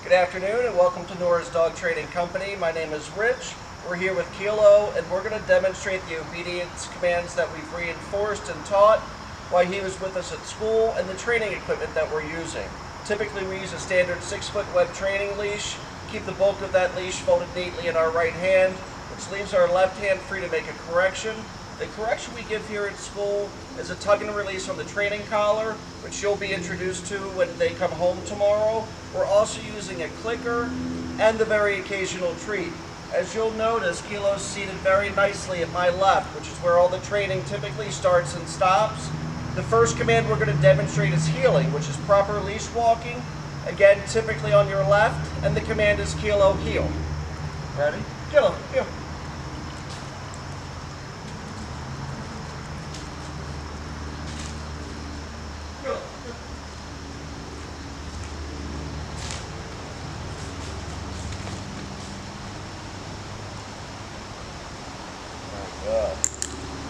Good afternoon and welcome to Nora's Dog Training Company. My name is Rich. We're here with Kilo and we're going to demonstrate the obedience commands that we've reinforced and taught while he was with us at school and the training equipment that we're using. Typically we use a standard 6-foot web training leash. Keep the bulk of that leash folded neatly in our right hand, which leaves our left hand free to make a correction. The correction we give here at school is a tug and release on the training collar, which you'll be introduced to when they come home tomorrow. We're also using a clicker and the very occasional treat. As you'll notice, Kilo's seated very nicely at my left, which is where all the training typically starts and stops. The first command we're going to demonstrate is heeling, which is proper leash walking. Again, typically on your left, and the command is Kilo, heel. Ready? Kilo, heel.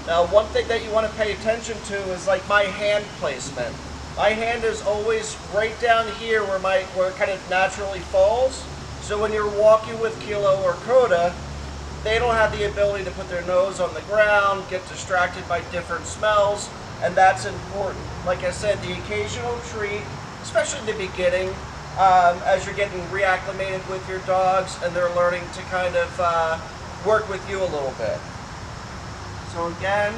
Now, one thing that you want to pay attention to is like my hand placement. My hand is always right down here where it kind of naturally falls. So when you're walking with Kilo or Coda, they don't have the ability to put their nose on the ground, get distracted by different smells, and that's important. Like I said, the occasional treat, especially in the beginning, as you're getting reacclimated with your dogs and they're learning to kind of work with you a little bit. So again,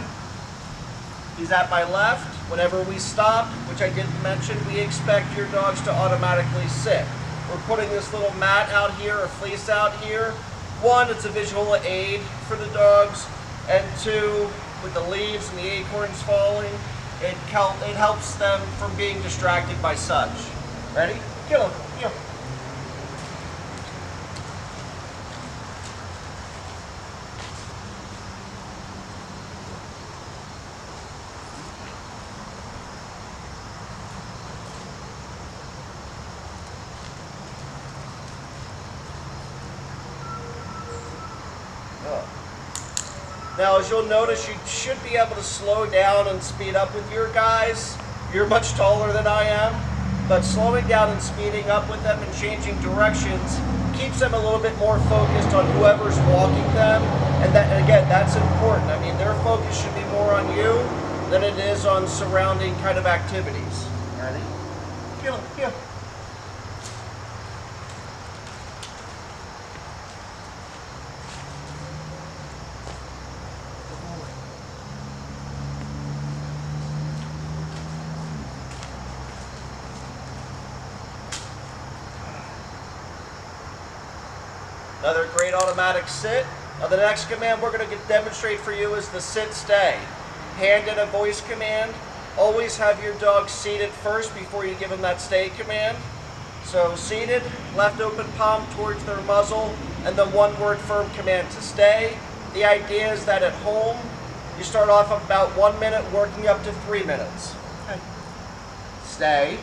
he's at my left. Whenever we stop, which I didn't mention, we expect your dogs to automatically sit. We're putting this little mat out here, or fleece out here. One, it's a visual aid for the dogs, and two, with the leaves and the acorns falling, it helps them from being distracted by such. Ready? Kill him. Kill. Now, as you'll notice, you should be able to slow down and speed up with your guys. You're much taller than I am, but slowing down and speeding up with them and changing directions keeps them a little bit more focused on whoever's walking them. And that, again, that's important. I mean, their focus should be more on you than it is on surrounding kind of activities. Ready? Kill, kill. Another great automatic sit. Now the next command we're going to demonstrate for you is the sit stay. Hand in a voice command. Always have your dog seated first before you give them that stay command. So seated, left open palm towards their muzzle, and the one-word firm command to stay. The idea is that at home, you start off about 1 minute, working up to 3 minutes. Okay. Stay.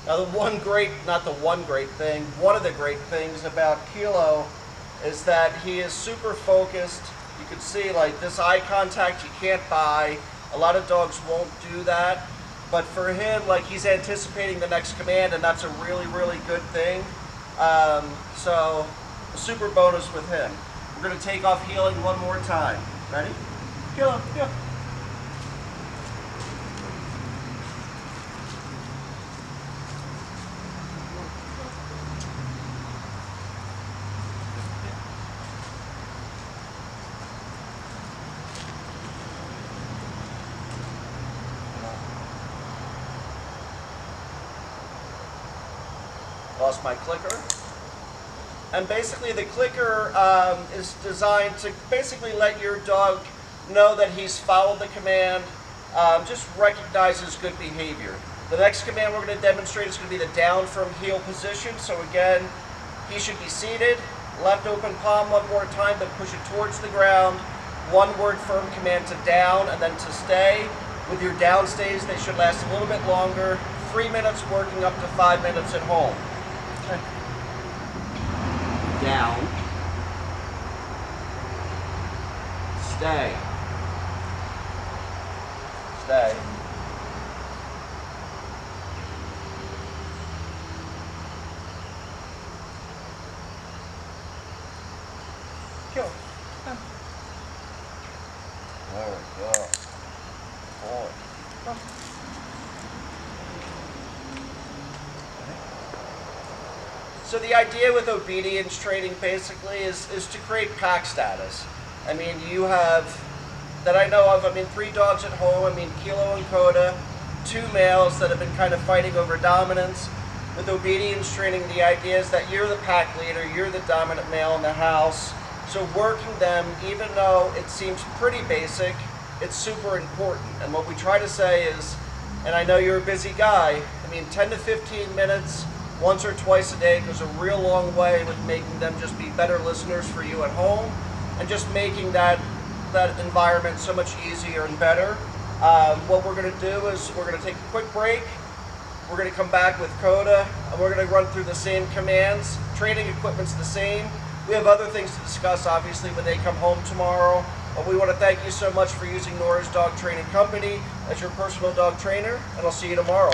Now one of the great things about Kilo is that he is super focused. You can see like this eye contact you can't buy. A lot of dogs won't do that. But for him, like he's anticipating the next command, and that's a really, really good thing. So a super bonus with him. We're going to take off heeling one more time. Ready? Kilo, Kilo. Lost my clicker. And basically the clicker is designed to basically let your dog know that he's followed the command, just recognizes good behavior. The next command we're going to demonstrate is going to be the down from heel position. So again, he should be seated, left open palm one more time, but push it towards the ground. One word firm command to down and then to stay. With your down stays, they should last a little bit longer. 3 minutes working up to 5 minutes at home. Okay. Down. Stay. Stay. Kill. There we go. Boy. So the idea with obedience training basically is to create pack status. I mean, you have, that I know of, 3 dogs at home. Kilo and Coda, 2 males that have been kind of fighting over dominance. With obedience training, the idea is that you're the pack leader, you're the dominant male in the house. So working them, even though it seems pretty basic, it's super important. And what we try to say is, and I know you're a busy guy, 10 to 15 minutes, once or twice a day goes a real long way with making them just be better listeners for you at home, and just making that environment so much easier and better. What we're going to do is we're going to take a quick break. We're going to come back with Coda, and we're going to run through the same commands. Training equipment's the same. We have other things to discuss, obviously, when they come home tomorrow. But we want to thank you so much for using Nora's Dog Training Company as your personal dog trainer, and I'll see you tomorrow.